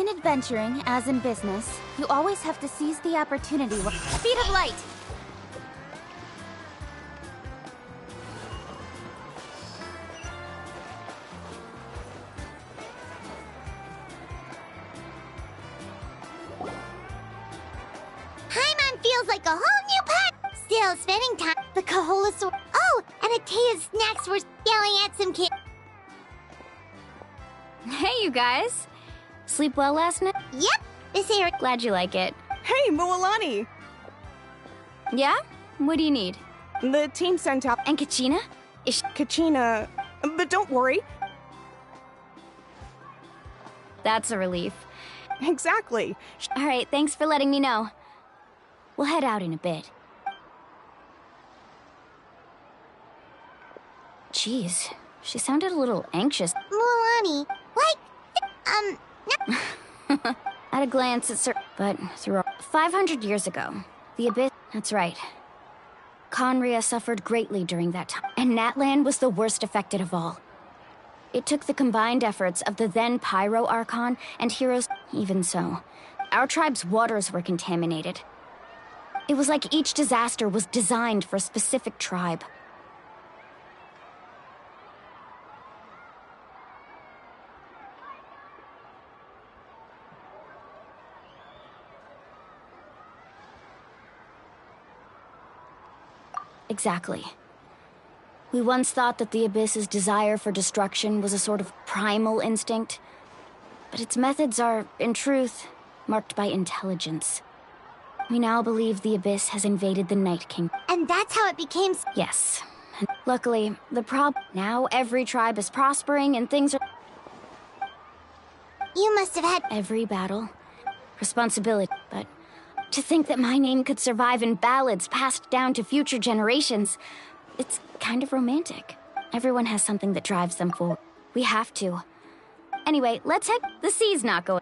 In adventuring, as in business, you always have to seize the opportunity. Speed of light! Paimon feels like a whole new part! Still, spending time... The Kaholasaur... Oh, and Atea's snacks were yelling at some kid... Hey, you guys! Sleep well last night? Yep, this area... Glad you like it. Hey, Mualani! Yeah? What do you need? The team sent out And Kachina? Kachina, but don't worry. That's a relief. Exactly. Alright, thanks for letting me know. We'll head out in a bit. Jeez, she sounded a little anxious. Mualani, At a glance, it's but through 500 years ago, the Abyss... That's right. Conria suffered greatly during that time, and Natlan was the worst affected of all. It took the combined efforts of the then Pyro Archon and heroes. Even so, our tribe's waters were contaminated. It was like each disaster was designed for a specific tribe. Exactly. We once thought that the Abyss's desire for destruction was a sort of primal instinct, but its methods are, in truth, marked by intelligence. We now believe the Abyss has invaded the Night King. and that's how it became... Yes. Luckily, now every tribe is prospering and things are... You must have had... Every battle, responsibility, but to think that my name could survive in ballads passed down to future generations, it's kind of romantic. Everyone has something that drives them forward. We have to. Anyway, let's head... The sea's not going...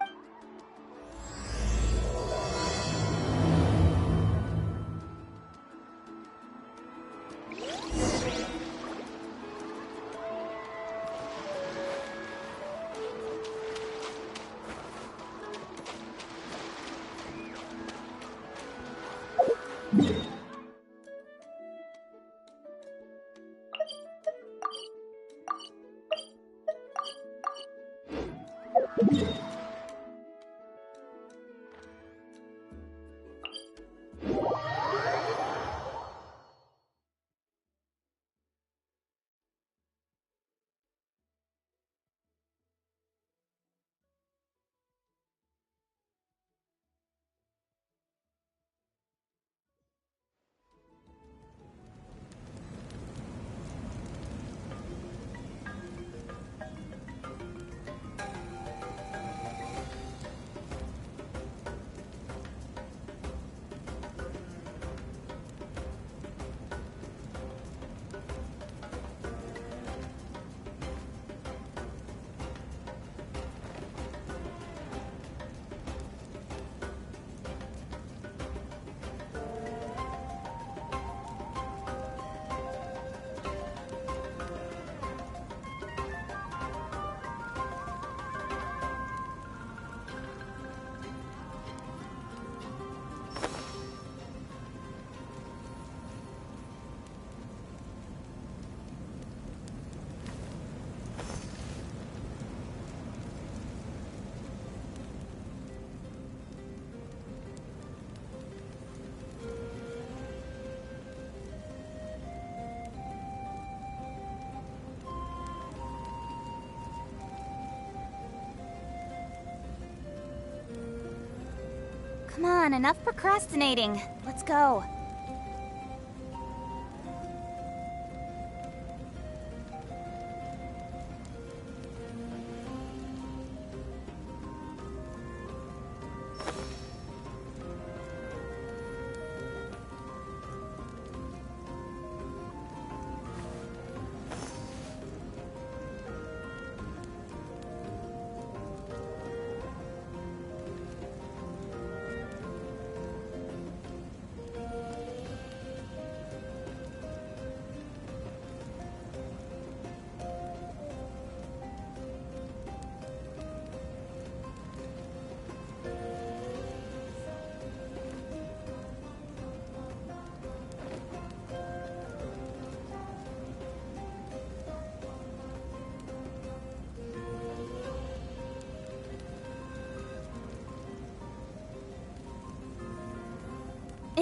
Come on, enough procrastinating. Let's go.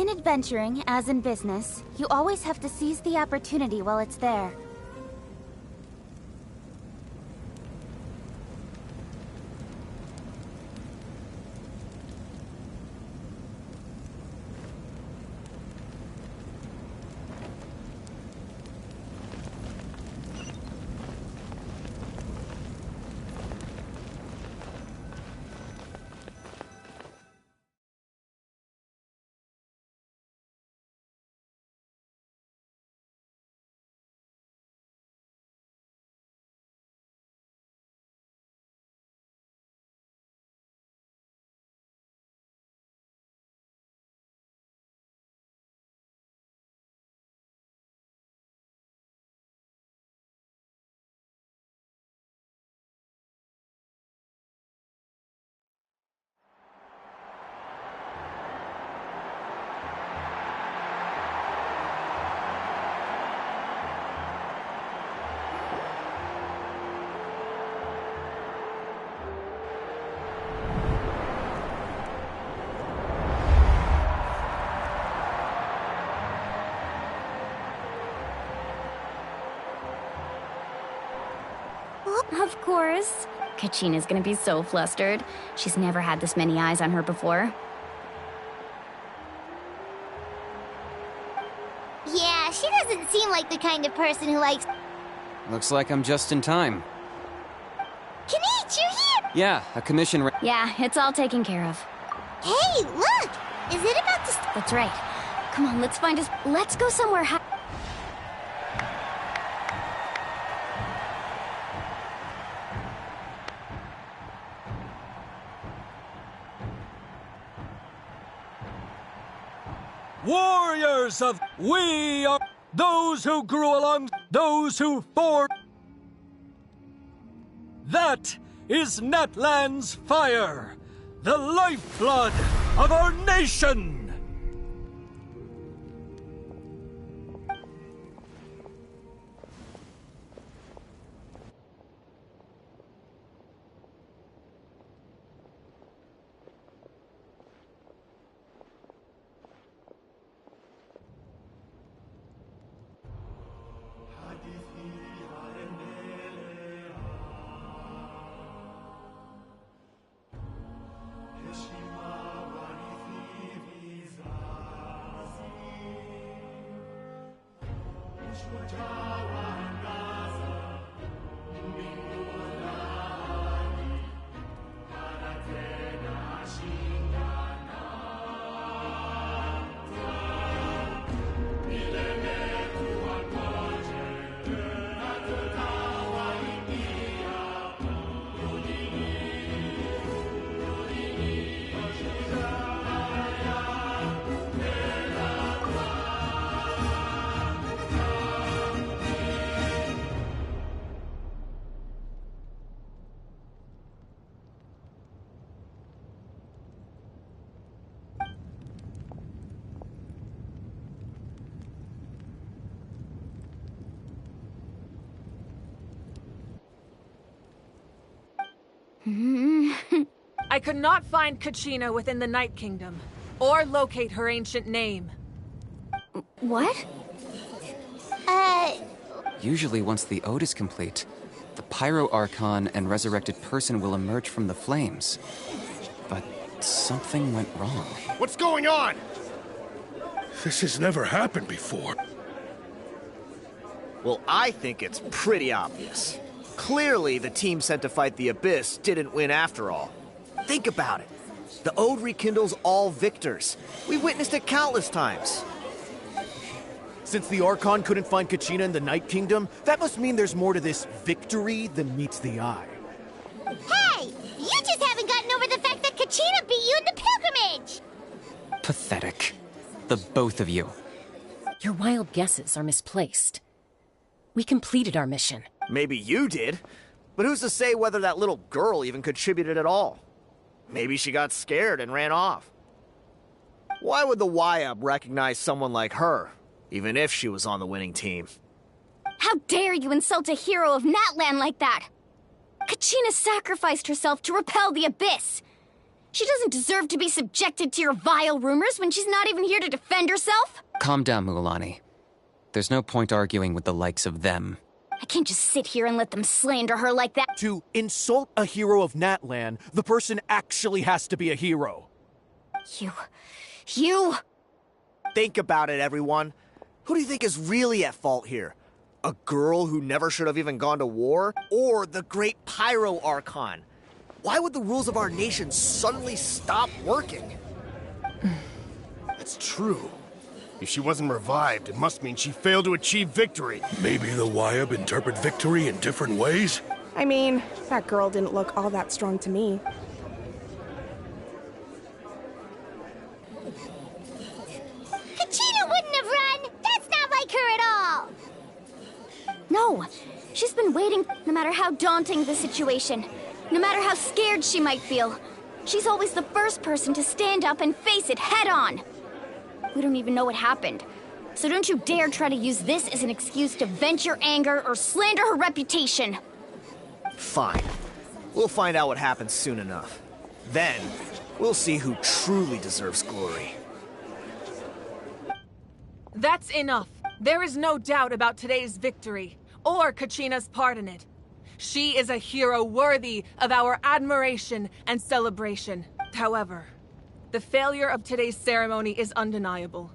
In adventuring, as in business, you always have to seize the opportunity while it's there. Of course. Kachina's gonna be so flustered. She's never had this many eyes on her before. Yeah, she doesn't seem like the kind of person who likes... Looks like I'm just in time. Kinich, you're here! Yeah, a commission Yeah, it's all taken care of. Hey, look! Is it about to... That's right. Come on, let's find us. Let's go somewhere Warriors of... We are those who grew along, those who fought. That is Natlan's fire, the lifeblood of our nation! I could not find Kachina within the Night Kingdom, or locate her ancient name. What? Usually once the ode is complete, the Pyro Archon and resurrected person will emerge from the flames. But something went wrong. What's going on? This has never happened before. Well, I think it's pretty obvious. Clearly, the team sent to fight the Abyss didn't win after all. Think about it. The Ode rekindles all victors. We witnessed it countless times. Since the Archon couldn't find Kachina in the Night Kingdom, that must mean there's more to this victory than meets the eye. Hey! You just haven't gotten over the fact that Kachina beat you in the pilgrimage! Pathetic. The both of you. Your wild guesses are misplaced. We completed our mission. Maybe you did, but who's to say whether that little girl even contributed at all? Maybe she got scared and ran off. Why would the YUB recognize someone like her, even if she was on the winning team? How dare you insult a hero of Natlan like that? Kachina sacrificed herself to repel the Abyss. She doesn't deserve to be subjected to your vile rumors when she's not even here to defend herself. Calm down, Mualani. There's no point arguing with the likes of them. I can't just sit here and let them slander her like that. To insult a hero of Natlan, the person actually has to be a hero. You... Think about it, everyone. Who do you think is really at fault here? A girl who never should have even gone to war? Or the great Pyro Archon? Why would the rules of our nation suddenly stop working? That's true. If she wasn't revived, it must mean she failed to achieve victory. Maybe the Wyab interpret victory in different ways? I mean, that girl didn't look all that strong to me. Kachina wouldn't have run! That's not like her at all! No, she's been waiting, no matter how daunting the situation, no matter how scared she might feel. She's always the first person to stand up and face it head on. We don't even know what happened, so don't you dare try to use this as an excuse to vent your anger or slander her reputation. Fine. We'll find out what happens soon enough. Then, we'll see who truly deserves glory. That's enough. There is no doubt about today's victory, or Kachina's part in it. She is a hero worthy of our admiration and celebration. However, the failure of today's ceremony is undeniable.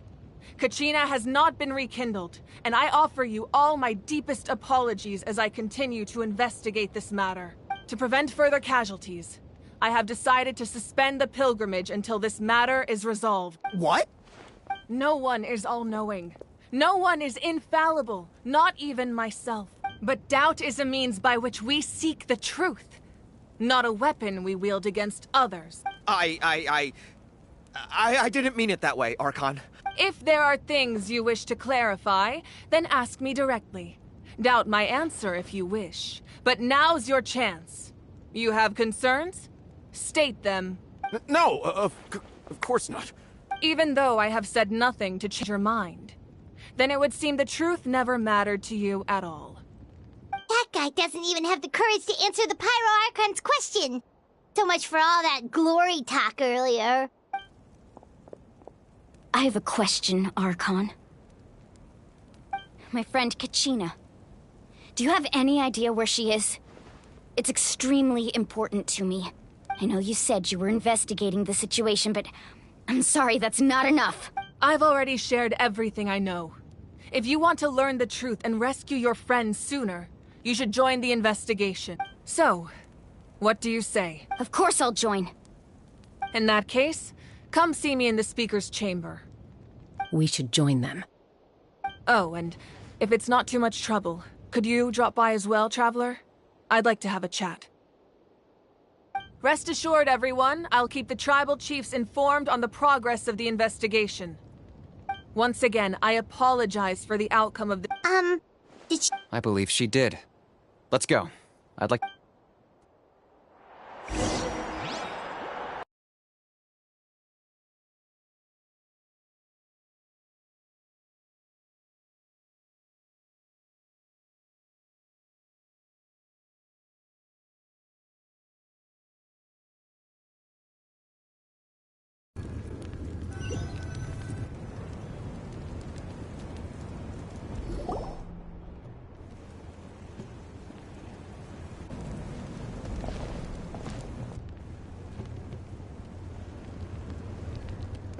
Kachina has not been rekindled, and I offer you all my deepest apologies as I continue to investigate this matter. To prevent further casualties, I have decided to suspend the pilgrimage until this matter is resolved. What? No one is all-knowing. No one is infallible, not even myself. But doubt is a means by which we seek the truth, not a weapon we wield against others. I didn't mean it that way, Archon. If there are things you wish to clarify, then ask me directly. Doubt my answer if you wish. But now's your chance. You have concerns? State them. No, of course not. Even though I have said nothing to change your mind, then it would seem the truth never mattered to you at all. That guy doesn't even have the courage to answer the Pyro Archon's question. So much for all that glory talk earlier. I have a question, Archon. My friend Kachina. Do you have any idea where she is? It's extremely important to me. I know you said you were investigating the situation, but I'm sorry, that's not enough. I've already shared everything I know. If you want to learn the truth and rescue your friend sooner, you should join the investigation. So, what do you say? Of course I'll join. In that case, come see me in the speaker's chamber. We should join them. Oh, and if it's not too much trouble, could you drop by as well, Traveler? I'd like to have a chat. Rest assured, everyone, I'll keep the tribal chiefs informed on the progress of the investigation. Once again, I apologize for the outcome of the— did she— I believe she did. Let's go. I'd like...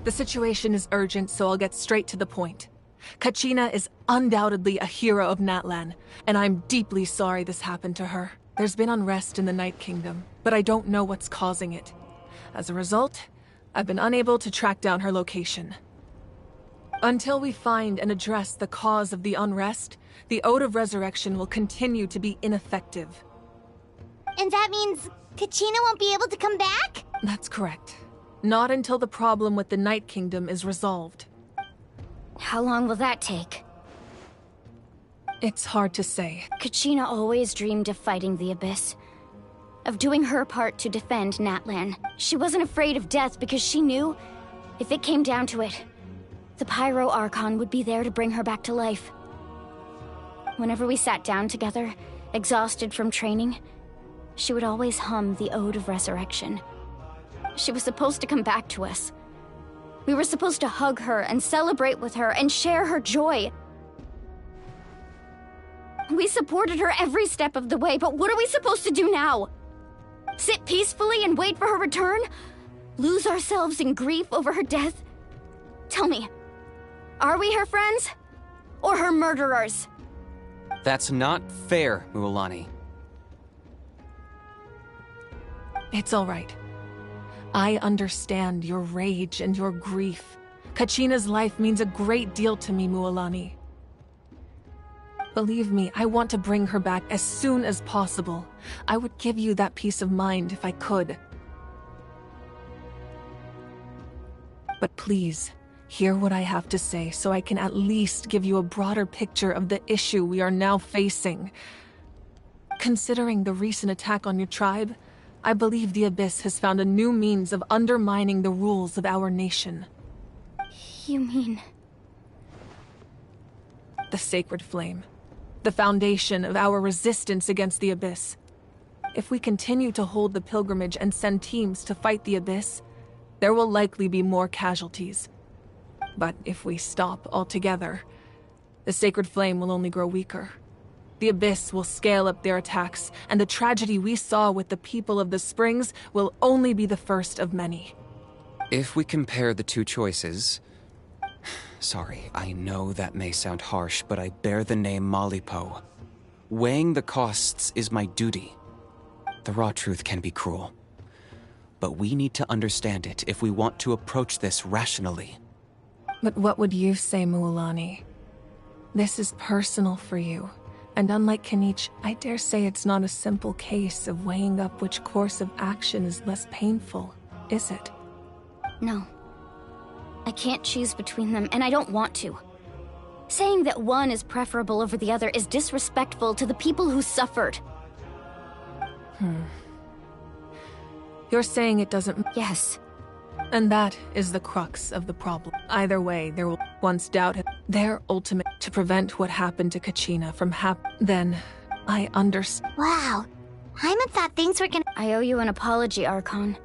The situation is urgent, so I'll get straight to the point. Kachina is undoubtedly a hero of Natlan, and I'm deeply sorry this happened to her. There's been unrest in the Night Kingdom, but I don't know what's causing it. As a result, I've been unable to track down her location. Until we find and address the cause of the unrest, the Ode of Resurrection will continue to be ineffective. And that means Kachina won't be able to come back? That's correct. Not until the problem with the Night Kingdom is resolved. How long will that take? It's hard to say. Kachina always dreamed of fighting the Abyss. Of doing her part to defend Natlan. She wasn't afraid of death because she knew, if it came down to it, the Pyro Archon would be there to bring her back to life. Whenever we sat down together, exhausted from training, she would always hum the Ode of Resurrection. She was supposed to come back to us. We were supposed to hug her and celebrate with her and share her joy. We supported her every step of the way, but what are we supposed to do now? Sit peacefully and wait for her return? Lose ourselves in grief over her death? Tell me, are we her friends? Or her murderers? That's not fair, Mualani. It's all right. I understand your rage and your grief. Kachina's life means a great deal to me, Mualani. Believe me, I want to bring her back as soon as possible. I would give you that peace of mind if I could. But please, hear what I have to say so I can at least give you a broader picture of the issue we are now facing. Considering the recent attack on your tribe, I believe the Abyss has found a new means of undermining the rules of our nation. You mean... The Sacred Flame. The foundation of our resistance against the Abyss. If we continue to hold the pilgrimage and send teams to fight the Abyss, there will likely be more casualties. But if we stop altogether, the Sacred Flame will only grow weaker. The Abyss will scale up their attacks, and the tragedy we saw with the people of the Springs will only be the first of many. If we compare the two choices... Sorry, I know that may sound harsh, but I bear the name Malipo. Weighing the costs is my duty. The raw truth can be cruel. But we need to understand it if we want to approach this rationally. But what would you say, Mualani? This is personal for you. And unlike Kanich, I dare say it's not a simple case of weighing up which course of action is less painful, is it? No. I can't choose between them, and I don't want to. Saying that one is preferable over the other is disrespectful to the people who suffered. You're saying it doesn't... Yes. And that is the crux of the problem. Either way, there will once doubt their ultimate to prevent what happened to Kachina from Then, I understand. Wow. Hyman thought things were gonna... I owe you an apology, Archon.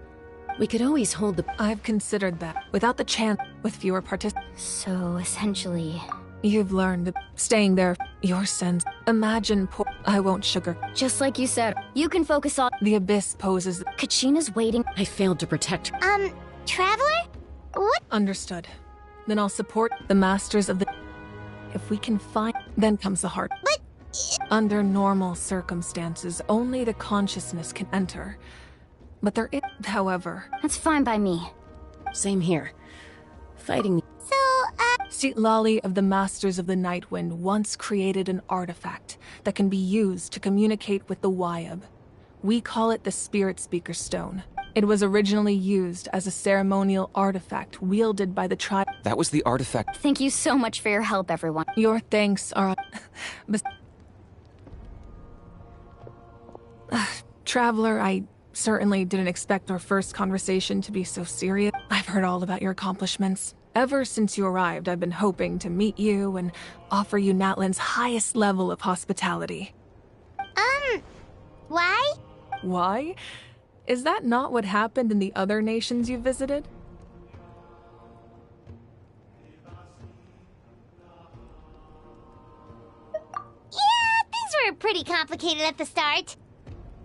We could always hold the... I've considered that. Without the chance, with fewer participants. So, essentially... You've learned that staying there, your sense. Imagine poor... I won't sugar... Just like you said, you can focus on... The Abyss poses... Kachina's waiting... I failed to protect her. Traveler? What? Understood. Then I'll support the Masters of the... If we can find... Then comes the heart. But... Under normal circumstances, only the consciousness can enter. But there is, however... That's fine by me. Same here. Fighting... So, Lali of the Masters of the Nightwind once created an artifact that can be used to communicate with the Wyab. We call it the Spirit Speaker Stone. It was originally used as a ceremonial artifact wielded by the tribe. That was the artifact. Thank you so much for your help, everyone. Your thanks are... Traveler, I certainly didn't expect our first conversation to be so serious. I've heard all about your accomplishments. Ever since you arrived, I've been hoping to meet you and offer you Natlan's highest level of hospitality. Why? Why? Is that not what happened in the other nations you visited? Yeah, things were pretty complicated at the start.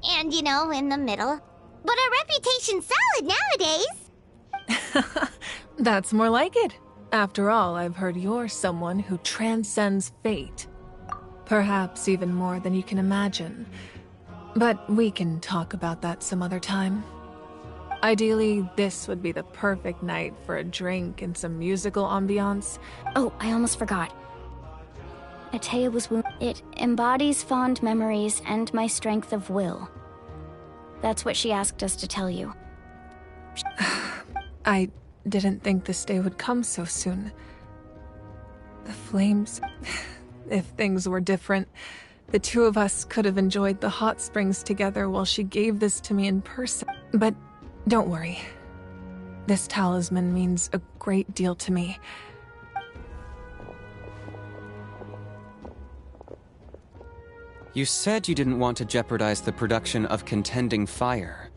And, you know, in the middle. But our reputation's solid nowadays. That's more like it. After all, I've heard you're someone who transcends fate. Perhaps even more than you can imagine. But we can talk about that some other time. Ideally, this would be the perfect night for a drink and some musical ambiance. Oh, I almost forgot. Atea was wounded. It embodies fond memories and my strength of will. That's what she asked us to tell you. I didn't think this day would come so soon. The flames... If things were different, the two of us could have enjoyed the hot springs together while she gave this to me in person. But don't worry. This talisman means a great deal to me. You said you didn't want to jeopardize the production of contending fire.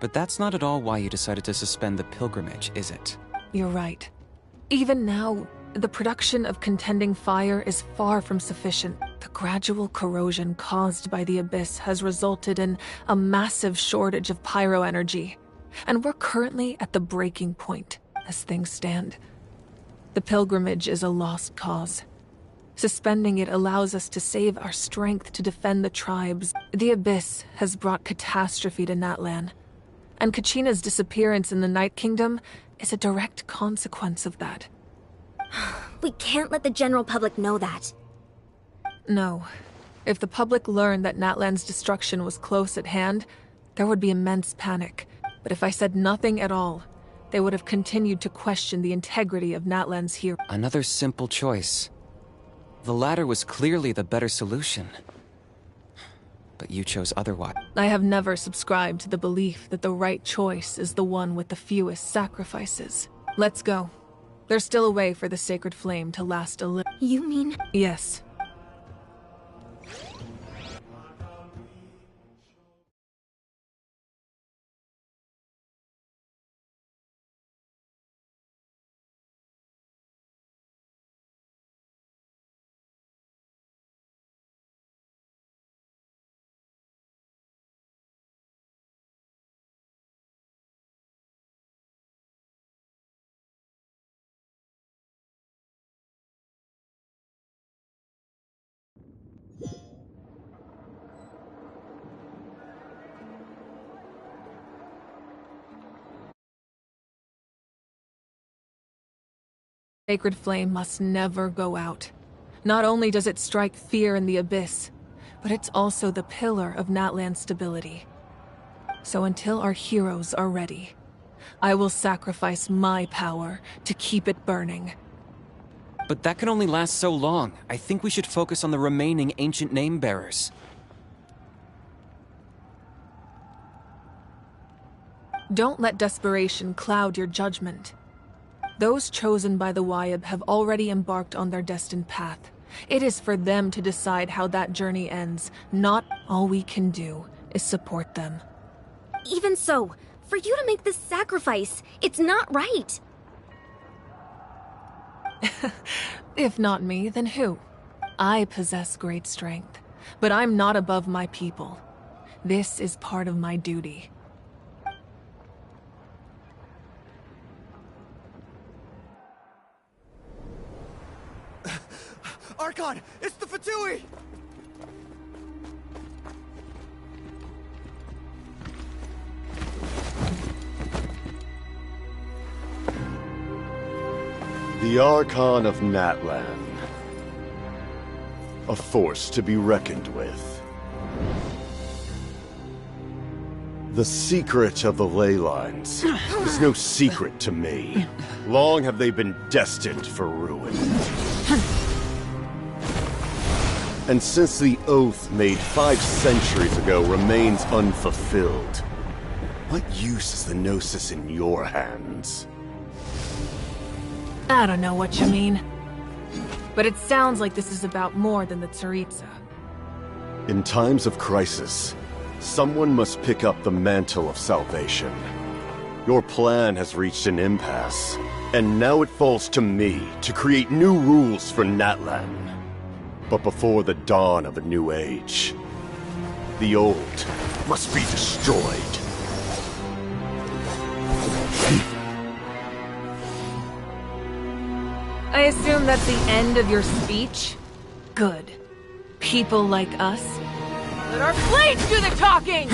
But that's not at all why you decided to suspend the pilgrimage, is it? You're right. Even now, the production of contending fire is far from sufficient. The gradual corrosion caused by the Abyss has resulted in a massive shortage of pyro energy, and we're currently at the breaking point, as things stand. The pilgrimage is a lost cause. Suspending it allows us to save our strength to defend the tribes. The Abyss has brought catastrophe to Natlan, and Kachina's disappearance in the Night Kingdom is a direct consequence of that. We can't let the general public know that. No. If the public learned that Natlan's destruction was close at hand, there would be immense panic. But if I said nothing at all, they would have continued to question the integrity of Natlan's hero. Another simple choice. The latter was clearly the better solution. But you chose otherwise. I have never subscribed to the belief that the right choice is the one with the fewest sacrifices. Let's go. There's still a way for the sacred flame to last a little. You mean? Yes. Sacred flame must never go out. Not only does it strike fear in the Abyss, but it's also the pillar of Natlan's stability. So until our heroes are ready, I will sacrifice my power to keep it burning. But that can only last so long. I think we should focus on the remaining ancient name-bearers. Don't let desperation cloud your judgment. Those chosen by the Wayab have already embarked on their destined path. It is for them to decide how that journey ends. Not all we can do is support them. Even so, for you to make this sacrifice, it's not right. If not me, then who? I possess great strength, but I'm not above my people. This is part of my duty. Archon, it's the Fatui! The Archon of Natlan. A force to be reckoned with. The secret of the ley lines is no secret to me. Long have they been destined for ruin. And since the oath made 5 centuries ago remains unfulfilled, what use is the Gnosis in your hands? I don't know what you mean. But it sounds like this is about more than the Tsaritsa. In times of crisis, someone must pick up the mantle of salvation. Your plan has reached an impasse, and now it falls to me to create new rules for Natlan. But before the dawn of a new age, the old must be destroyed. I assume that's the end of your speech? Good. People like us? Let our blades do the talking!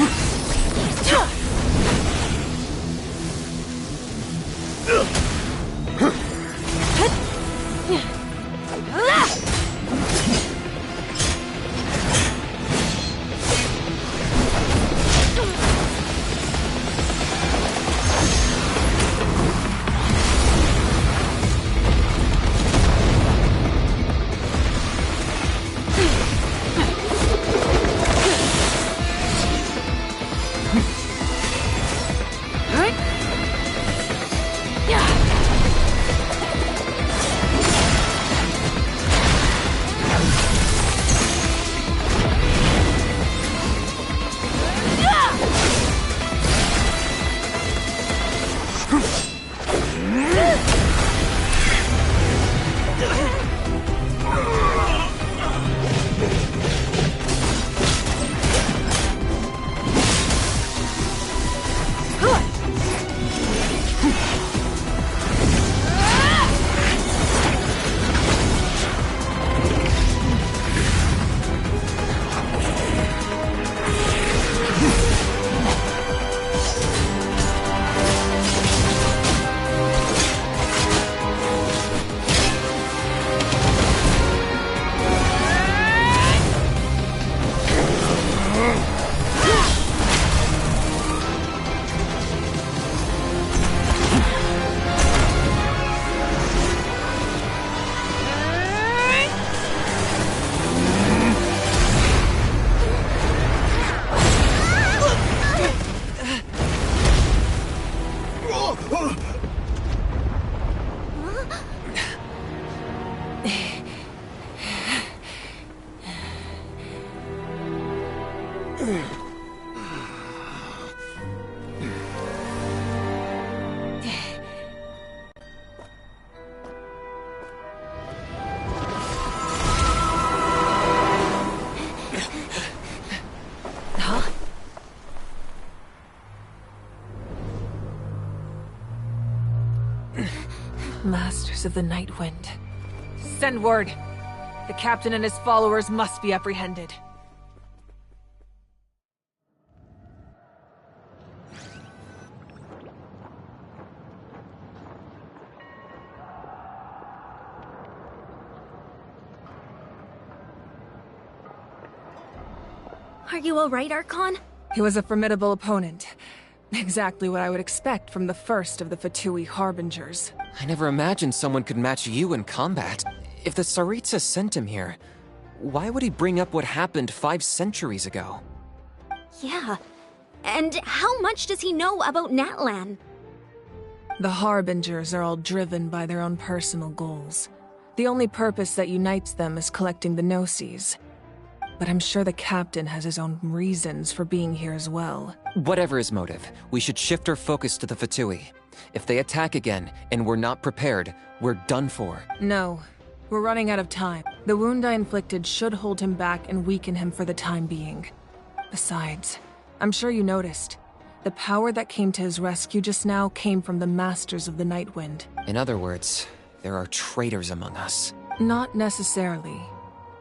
Masters of the Night Wind. Send word. The captain and his followers must be apprehended. Are you alright, Archon? He was a formidable opponent. Exactly what I would expect from the first of the Fatui Harbingers. I never imagined someone could match you in combat. If the Tsaritsa sent him here, why would he bring up what happened 5 centuries ago? Yeah. And how much does he know about Natlan? The Harbingers are all driven by their own personal goals. The only purpose that unites them is collecting the Gnosis. But I'm sure the captain has his own reasons for being here as well. Whatever his motive, we should shift our focus to the Fatui. If they attack again, and we're not prepared, we're done for. No. We're running out of time. The wound I inflicted should hold him back and weaken him for the time being. Besides, I'm sure you noticed. The power that came to his rescue just now came from the Masters of the Night Wind. In other words, there are traitors among us. Not necessarily.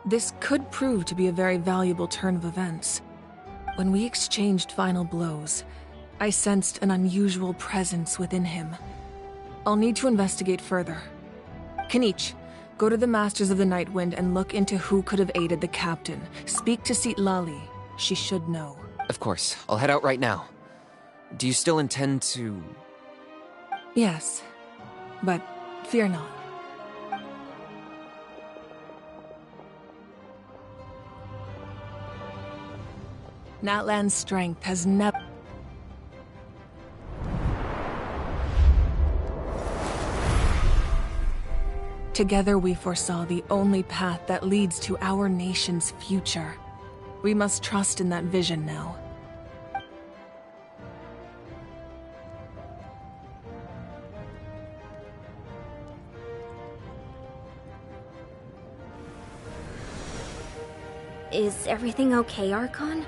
This could prove to be a very valuable turn of events. When we exchanged final blows, I sensed an unusual presence within him. I'll need to investigate further. Kanich, go to the Masters of the Night Wind and look into who could have aided the captain. Speak to Sitlali. She should know. Of course. I'll head out right now. Do you still intend to... Yes, but fear not. Natlan's strength has never... Together we foresaw the only path that leads to our nation's future. We must trust in that vision now. Is everything okay, Archon?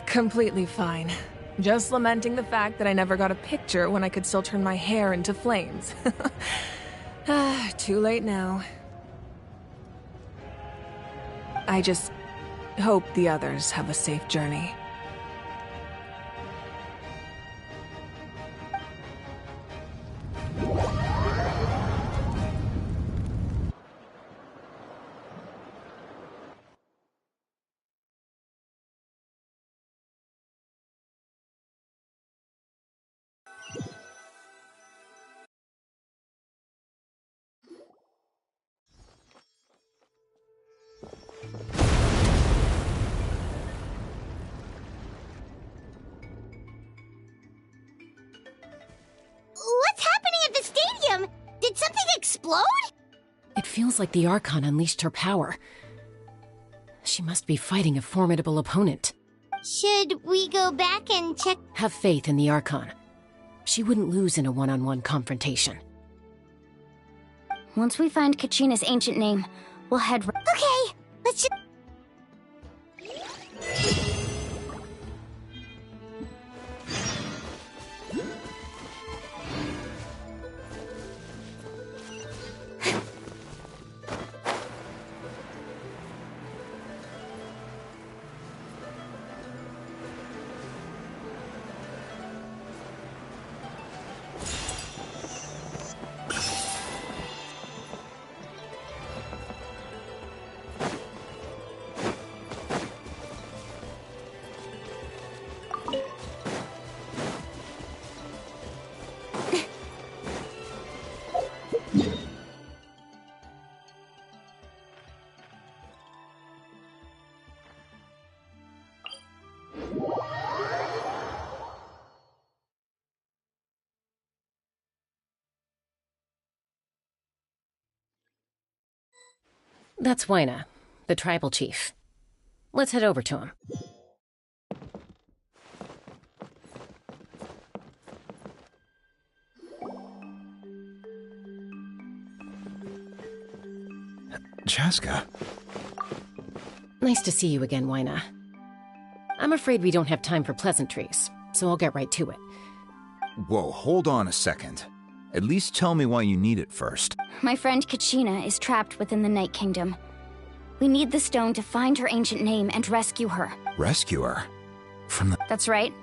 Completely fine. Just lamenting the fact that I never got a picture when I could still turn my hair into flames. Too late now. I just hope the others have a safe journey. What's happening at the stadium? Did something explode? It feels like the Archon unleashed her power. She must be fighting a formidable opponent. Should we go back and check? Have faith in the Archon. She wouldn't lose in a one-on-one confrontation. Once we find Kachina's ancient name, we'll head... Okay, let's just... That's Waina, the tribal chief. Let's head over to him. Chaska. Nice to see you again, Waina. I'm afraid we don't have time for pleasantries, so I'll get right to it. Whoa, hold on a second. At least tell me why you need it first. My friend Kachina is trapped within the Night Kingdom. We need the stone to find her ancient name and rescue her. Rescue her? From the... That's right.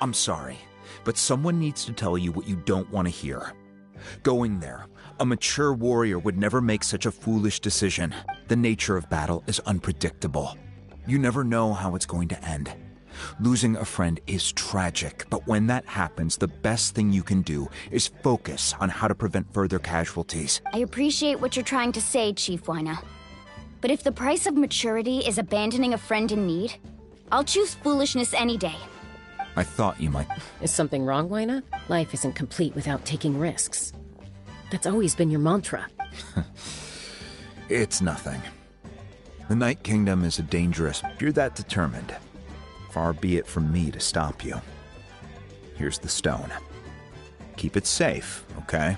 I'm sorry, but someone needs to tell you what you don't want to hear. Going there, a mature warrior would never make such a foolish decision. The nature of battle is unpredictable. You never know how it's going to end. Losing a friend is tragic, but when that happens, the best thing you can do is focus on how to prevent further casualties. I appreciate what you're trying to say, Chief Waina. But if the price of maturity is abandoning a friend in need, I'll choose foolishness any day. I thought you might... Is something wrong, Waina? Life isn't complete without taking risks. That's always been your mantra. It's nothing. The Night Kingdom is a dangerous... If you're that determined, far be it from me to stop you. Here's the stone. Keep it safe, okay?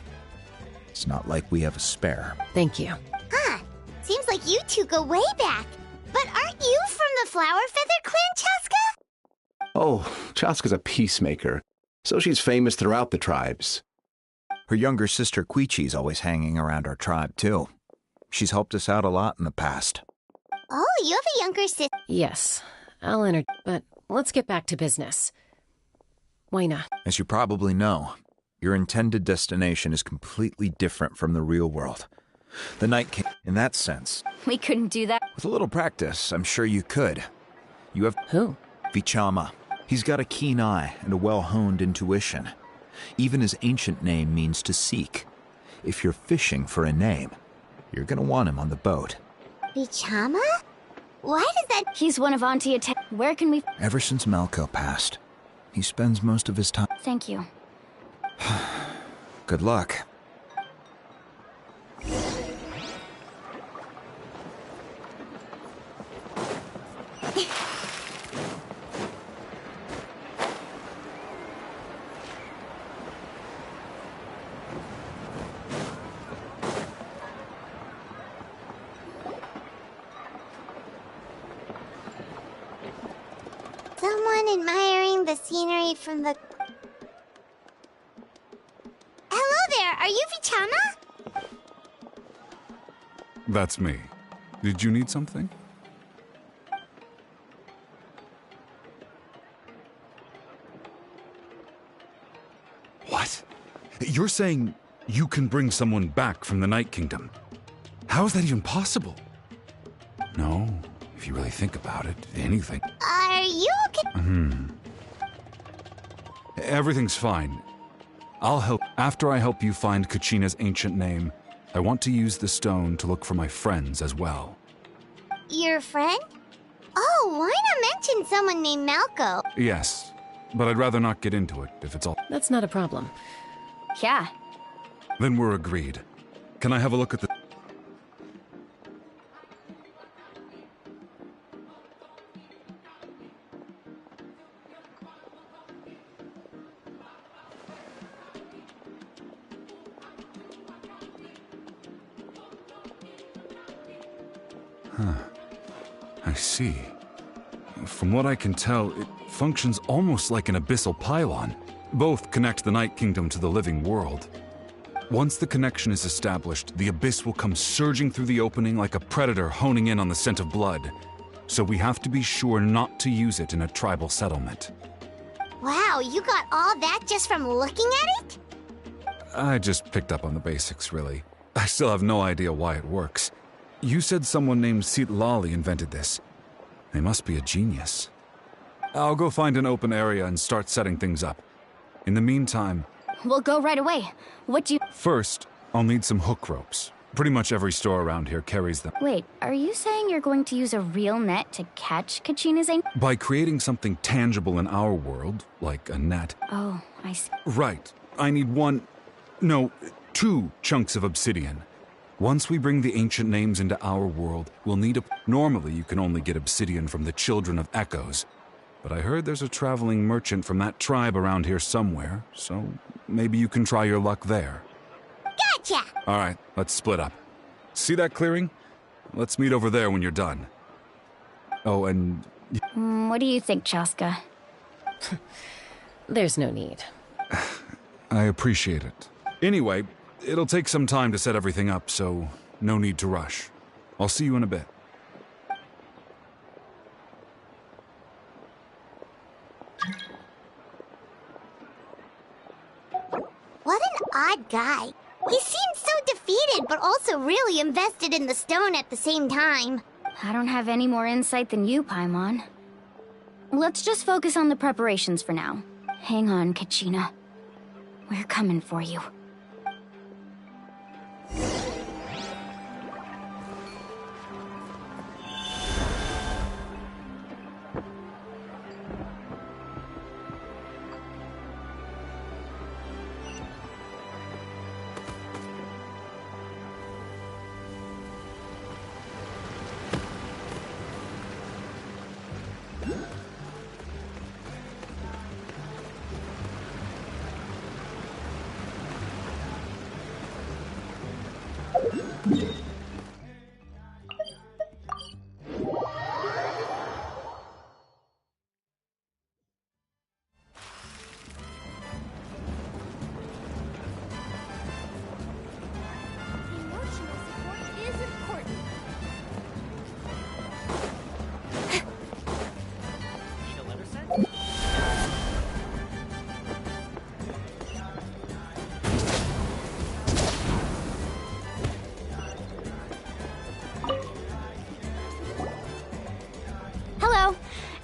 It's not like we have a spare. Thank you. Huh. Seems like you two go way back. But aren't you from the Flower Feather Clan, Chaska? Oh, Chaska's a peacemaker, so she's famous throughout the tribes. Her younger sister Quichi's always hanging around our tribe, too. She's helped us out a lot in the past. Oh, you have a younger sister. Yes, I'll enter, but let's get back to business. Waina. As you probably know, your intended destination is completely different from the real world. The Night King, in that sense... We couldn't do that. With a little practice, I'm sure you could. You have... Who? Vichama. He's got a keen eye and a well-honed intuition. Even his ancient name means to seek. If you're fishing for a name, you're gonna want him on the boat. Vichama? Why does that... He's one of Auntie Where can we... Ever since Malco passed, he spends most of his time... Thank you. Good luck. Someone admiring the scenery from the... Hello there, are you Vichama? That's me. Did you need something? What? You're saying you can bring someone back from the Night Kingdom? How is that even possible? No, if you really think about it, anything. Are you okay? Everything's fine. I'll help. After I help you find Kachina's ancient name, I want to use the stone to look for my friends as well. Your friend? Oh, why not mention someone named Malco? Yes, but I'd rather not get into it if it's all... That's not a problem. Yeah. Then we're agreed. Can I have a look at the... I see. From what I can tell, it functions almost like an abyssal pylon. Both connect the Night Kingdom to the living world. Once the connection is established, the abyss will come surging through the opening like a predator honing in on the scent of blood. So we have to be sure not to use it in a tribal settlement. Wow, you got all that just from looking at it? I just picked up on the basics, really. I still have no idea why it works. You said someone named Sitlali invented this. They must be a genius. I'll go find an open area and start setting things up. In the meantime... We'll go right away. What do you... First, I'll need some hook ropes. Pretty much every store around here carries them. Wait, are you saying you're going to use a real net to catch Kachina's ancient... By creating something tangible in our world, like a net... Oh, I see. Right. I need 2 chunks of obsidian. Once we bring the ancient names into our world, we'll need a... Normally, you can only get obsidian from the Children of Echoes. But I heard there's a traveling merchant from that tribe around here somewhere, so maybe you can try your luck there. Gotcha! All right, let's split up. See that clearing? Let's meet over there when you're done. Oh, and... What do you think, Chaska? There's no need. I appreciate it. Anyway, it'll take some time to set everything up, so no need to rush. I'll see you in a bit. What an odd guy. He seemed so defeated, but also really invested in the stone at the same time. I don't have any more insight than you, Paimon. Let's just focus on the preparations for now. Hang on, Kachina. We're coming for you.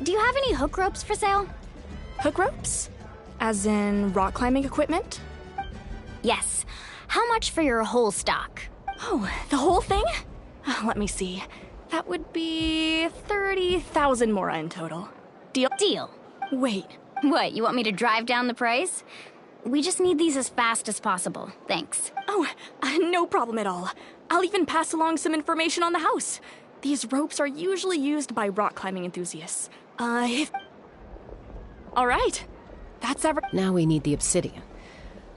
Do you have any hook ropes for sale? Hook ropes? As in rock climbing equipment? Yes. How much for your whole stock? Oh, the whole thing? Let me see. That would be 30,000 mora in total. Deal? Deal. Wait. What, you want me to drive down the price? We just need these as fast as possible. Thanks. Oh, no problem at all. I'll even pass along some information on the house. These ropes are usually used by rock climbing enthusiasts. All right. That's Now we need the obsidian.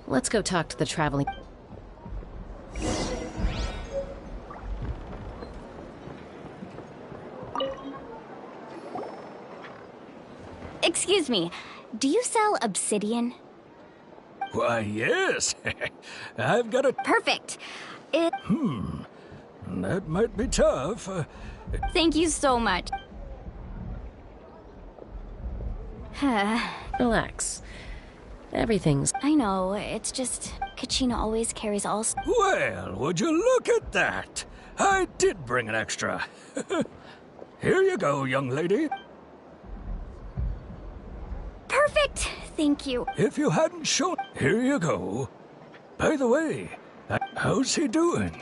Let's go talk to the traveling... Excuse me, do you sell obsidian? Why, yes. I've got a... Perfect. That might be tough. Thank you so much. Relax. Everything's... I know, it's just... Kachina always carries all... Well, would you look at that? I did bring an extra. Here you go, young lady. Perfect! Thank you. If you hadn't shown... Here you go. By the way, how's he doing?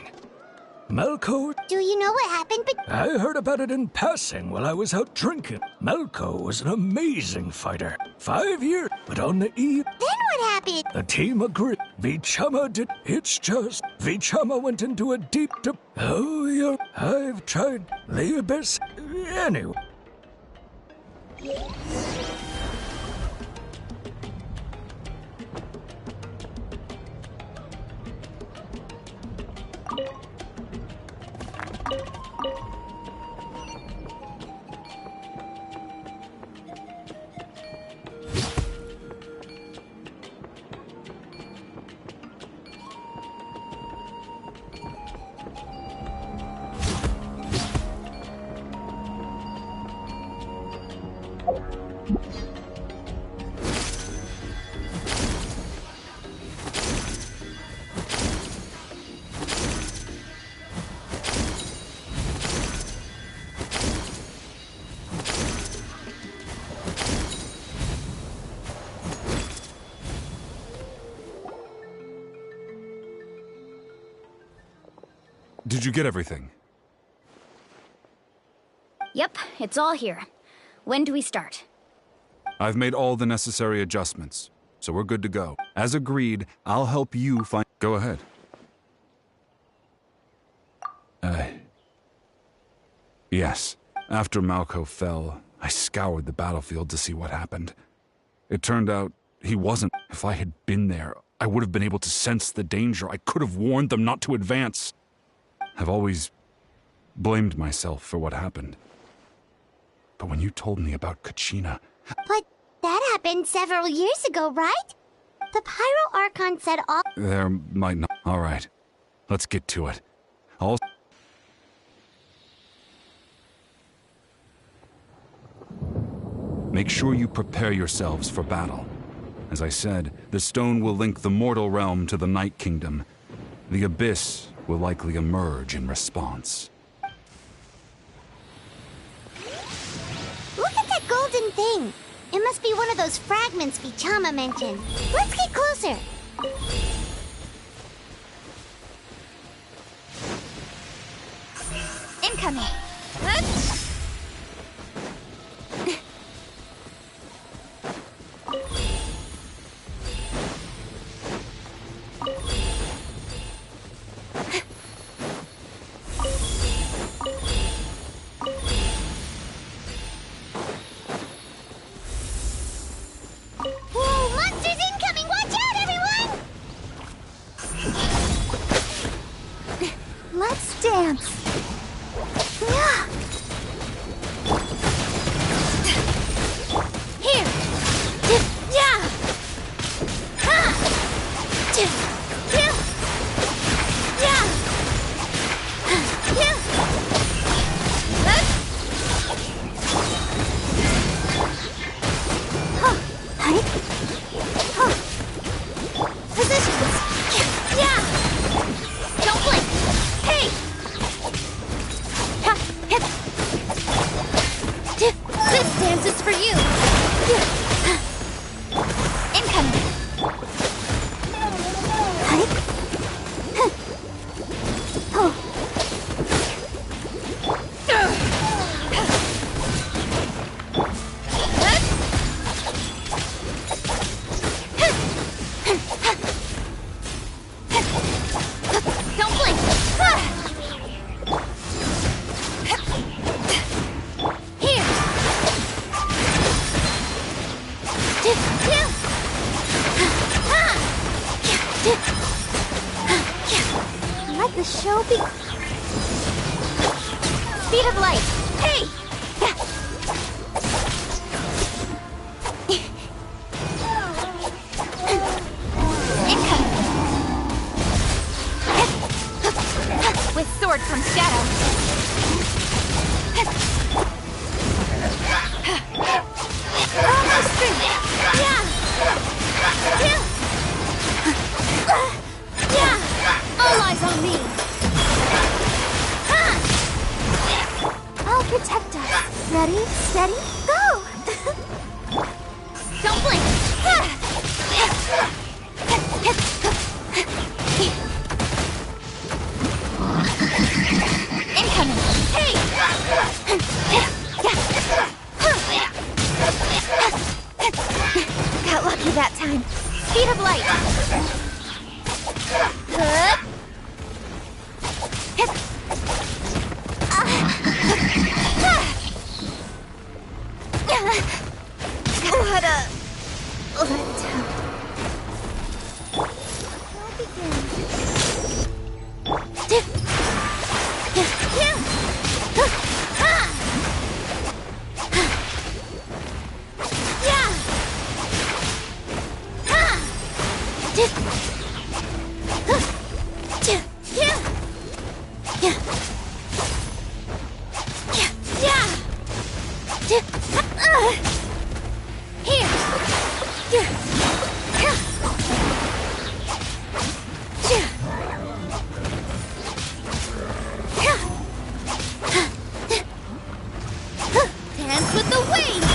Melko? Do you know what happened? I heard about it in passing while I was out drinking. Melko was an amazing fighter. 5 years, but on the eve... Then what happened? The team agreed. Vichama did... It's just... Vichama went into a deep... Oh, yeah. I've tried the abyss... Anyway. Did you get everything? Yep, it's all here. When do we start? I've made all the necessary adjustments, so we're good to go. As agreed, I'll help you find... Go ahead. Yes. After Malco fell, I scoured the battlefield to see what happened. It turned out he wasn't. If I had been there, I would have been able to sense the danger. I could have warned them not to advance. I've always blamed myself for what happened. But when you told me about Kachina... But that happened several years ago, right? The Pyro Archon said all— There might not... All right. Let's get to it. I'll... Make sure you prepare yourselves for battle. As I said, the stone will link the mortal realm to the Night Kingdom. The Abyss will likely emerge in response. Look at that golden thing! It must be one of those fragments Vichama mentioned. Let's get closer! Incoming! Whoa, monsters incoming! Watch out, everyone! Let's dance. Yeah. Here! Yeah! Ha! Yeah! Yeah! Yeah! Positions. Yeah! Don't blink! Hey! This dance is for you! Incoming. Don't blink! Here! Let the show be. Speed of light! Hey! With sword comes shadow. Almost through! Yeah! Yeah! All eyes on me. I'll protect us. Ready, steady, go! Don't blink! Incoming. Hey! Got lucky that time. Speed of light! What a letdown. We'll begin. Dance with the waves!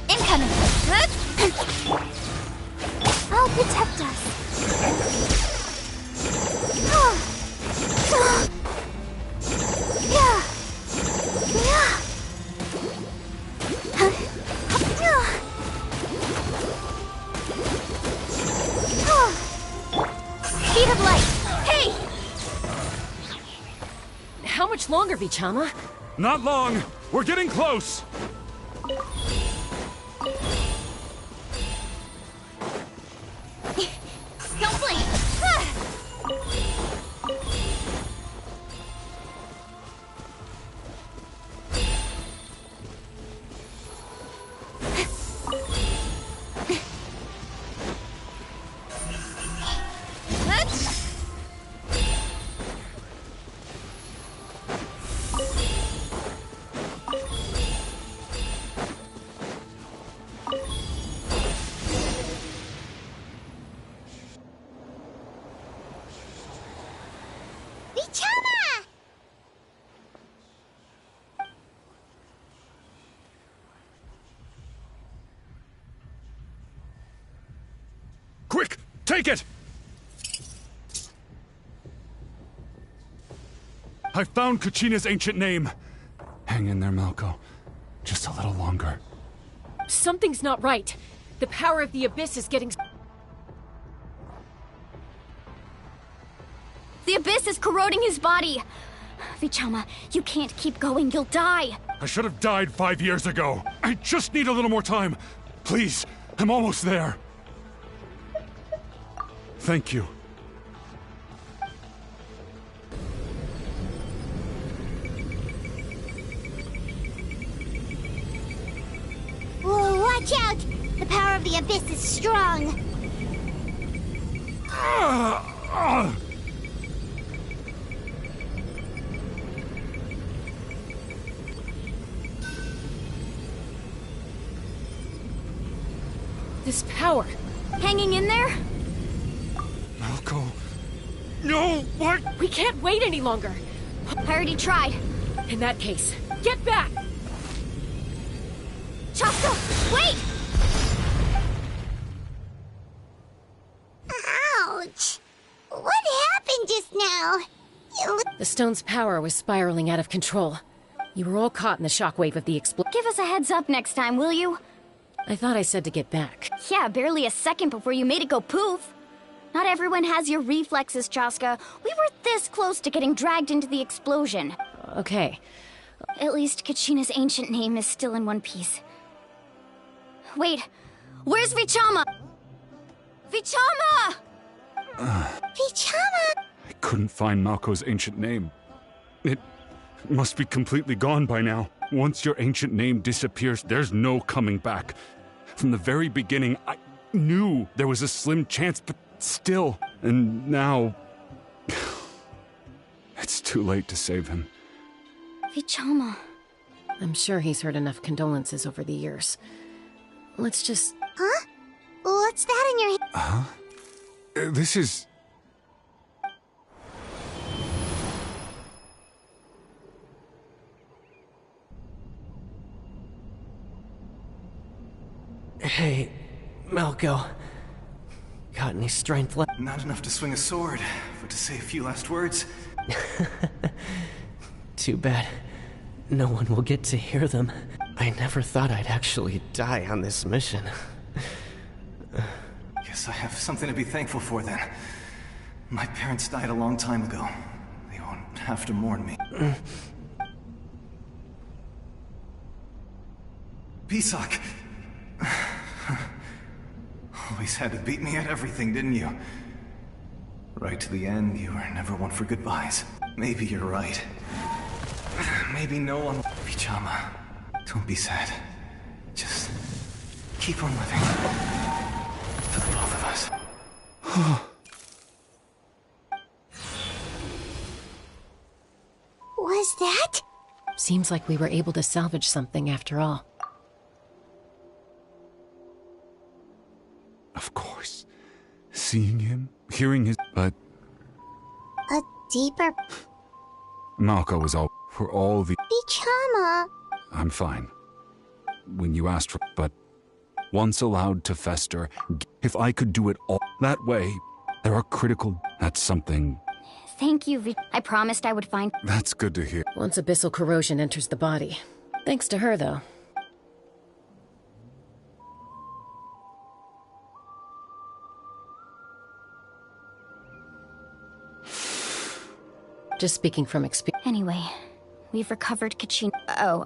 Incoming. I'll protect us. Yeah. Speed of light! Hey! How much longer, Vichama? Not long! We're getting close! Don't blink! Quick! Take it! I found Kachina's ancient name. Hang in there, Malko. Just a little longer. Something's not right. The power of the Abyss is getting... The Abyss is corroding his body! Vichama, you can't keep going, you'll die! I should have died 5 years ago. I just need a little more time. Please, I'm almost there. Thank you. Whoa, watch out! The power of the Abyss is strong! This power... Hanging in there? Malko... No! What? We can't wait any longer! I already tried. In that case, get back! Chaska, wait! Ouch! What happened just now? The stone's power was spiraling out of control. You were all caught in the shockwave of the explosion. Give us a heads up next time, will you? I thought I said to get back. Yeah, barely a second before you made it go poof. Not everyone has your reflexes, Chaska. We were this close to getting dragged into the explosion. Okay. At least Kachina's ancient name is still in one piece. Wait, where's Vichama? Vichama! Vichama! I couldn't find Malko's ancient name. It must be completely gone by now. Once your ancient name disappears, there's no coming back. From the very beginning, I knew there was a slim chance, but still. And now... it's too late to save him. Vichama. I'm sure he's heard enough condolences over the years. Let's just... Huh? What's that in your hand? Huh? This is... Hey, Malko. Got any strength left? Not enough to swing a sword, but to say a few last words. Too bad. No one will get to hear them. I never thought I'd actually die on this mission. Guess I have something to be thankful for then. My parents died a long time ago. They won't have to mourn me. Pisak! Always had to beat me at everything, didn't you? Right to the end, you were never one for goodbyes. Maybe you're right. Maybe no one... Vichama, don't be sad. Just keep on living. For the both of us. Was that? Seems like we were able to salvage something after all. Of course. Seeing him, hearing his... But... A deeper... Malko was all... For all the... Vichama! I'm fine. When you asked for... But... Once allowed to fester, if I could do it all that way, there are critical... That's something... Thank you, I promised I would find... That's good to hear. Once abyssal corrosion enters the body. Thanks to her, though. Just speaking from experience. Anyway, we've recovered Kachina. Oh,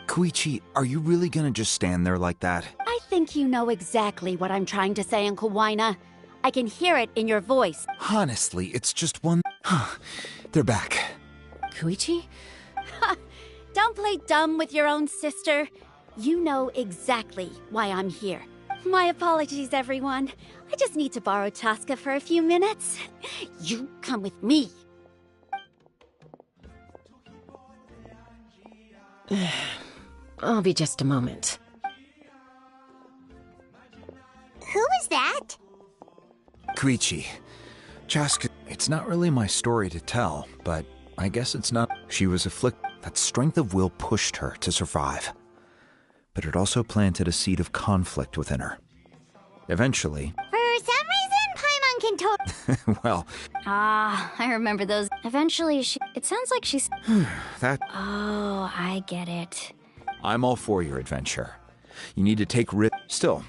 Koichi, are you really gonna just stand there like that? I think you know exactly what I'm trying to say, Uncle Wina. I can hear it in your voice. Honestly, it's just one... They're back. Koichi? Don't play dumb with your own sister. You know exactly why I'm here. My apologies, everyone. I just need to borrow Chaska for a few minutes. You come with me. I'll be just a moment. Who is that? Koichi. Chaska, it's not really my story to tell, but I guess it's not. She was afflicted. That strength of will pushed her to survive. But it also planted a seed of conflict within her. Eventually... For some reason, Paimon can well... I remember those. Eventually, it sounds like she's... that... Oh, I get it. I'm all for your adventure. You need to take risks. Still...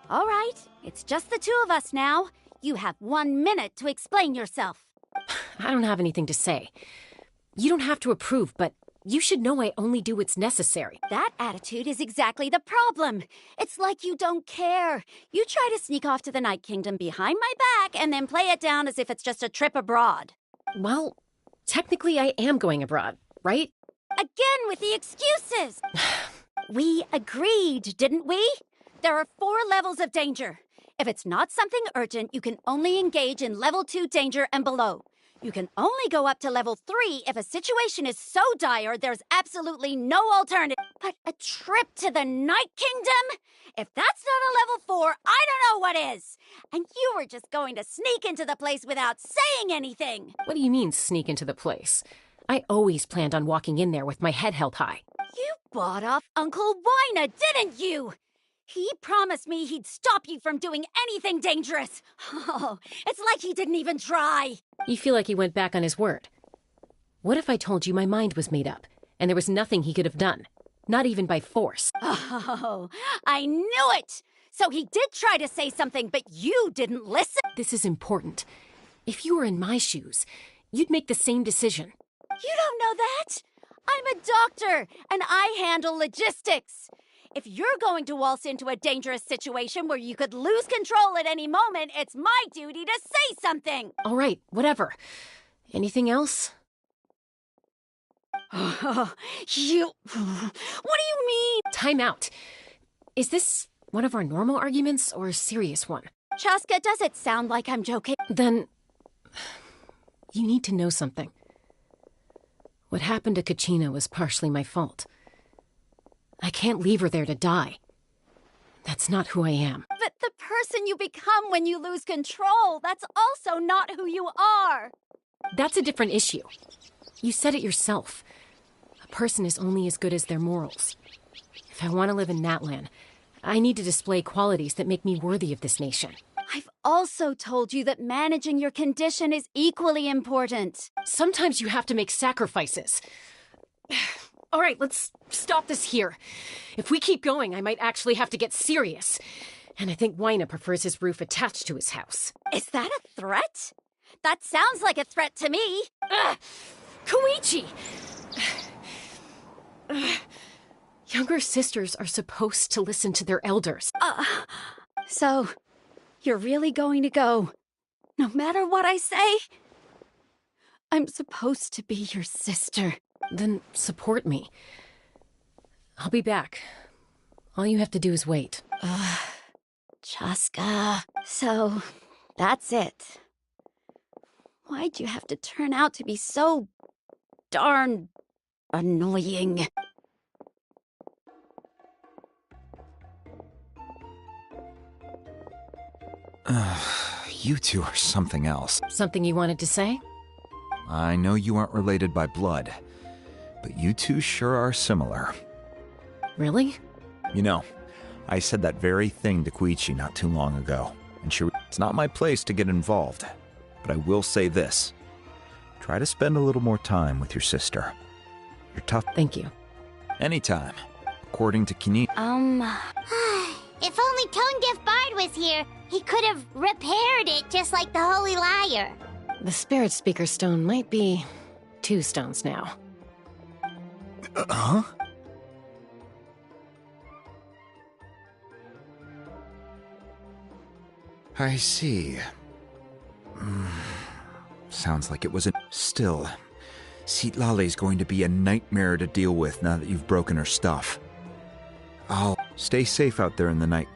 All right, it's just the two of us now. You have 1 minute to explain yourself. I don't have anything to say. You don't have to approve, but you should know I only do what's necessary. That attitude is exactly the problem. It's like you don't care. You try to sneak off to the Night Kingdom behind my back and then play it down as if it's just a trip abroad. Well, technically I am going abroad, right? Again with the excuses! We agreed, didn't we? There are 4 levels of danger. If it's not something urgent, you can only engage in level 2 danger and below. You can only go up to level 3 if a situation is so dire there's absolutely no alternative. But a trip to the Night Kingdom? If that's not a level 4, I don't know what is. And you were just going to sneak into the place without saying anything. What do you mean, sneak into the place? I always planned on walking in there with my head held high. You bought off Uncle Wina, didn't you? He promised me he'd stop you from doing anything dangerous. Oh, it's like he didn't even try. You feel like he went back on his word. What if I told you my mind was made up, and there was nothing he could have done? Not even by force. Oh, I knew it! So he did try to say something, but you didn't listen? This is important. If you were in my shoes, you'd make the same decision. You don't know that? I'm a doctor, and I handle logistics. If you're going to waltz into a dangerous situation where you could lose control at any moment, it's my duty to say something. All right, whatever. Anything else? What do you mean? Time out. Is this one of our normal arguments or a serious one? Chaska, does it sound like I'm joking? Then you need to know something. What happened to Kachina was partially my fault. I can't leave her there to die. That's not who I am. But the person you become when you lose control, that's also not who you are. That's a different issue. You said it yourself. A person is only as good as their morals. If I want to live in Natlan, I need to display qualities that make me worthy of this nation. I've also told you that managing your condition is equally important. Sometimes you have to make sacrifices. All right, let's stop this here. If we keep going, I might actually have to get serious. And I think Wina prefers his roof attached to his house. Is that a threat? That sounds like a threat to me. Koichi! Younger sisters are supposed to listen to their elders. So, you're really going to go, no matter what I say? I'm supposed to be your sister. Then support me. I'll be back. All you have to do is wait. Chaska. So, that's it. Why'd you have to turn out to be so darn annoying? You two are something else. Something you wanted to say? I know you aren't related by blood, but you two sure are similar. Really? You know, I said that very thing to Koichi not too long ago, and it's not my place to get involved. But I will say this. Try to spend a little more time with your sister. You're tough. Thank you. Anytime. According to Kini. If only Tone Deaf Bard was here, he could have repaired it just like the Holy Liar. The Spirit Speaker Stone might be 2 stones now. Huh? I see. Sounds like it was a... Still, Citlale's going to be a nightmare to deal with now that you've broken her stuff. I'll stay safe out there in the night.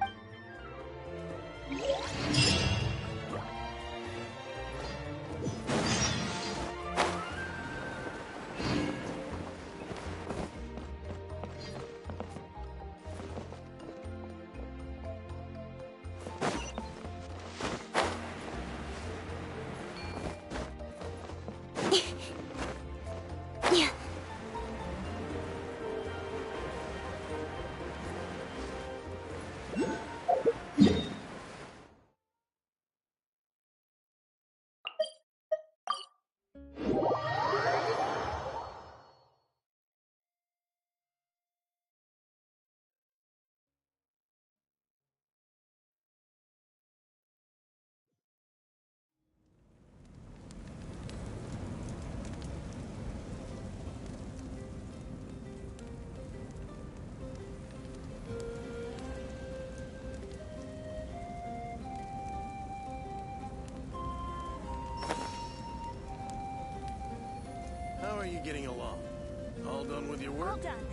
How are you getting along? All done with your work? All done.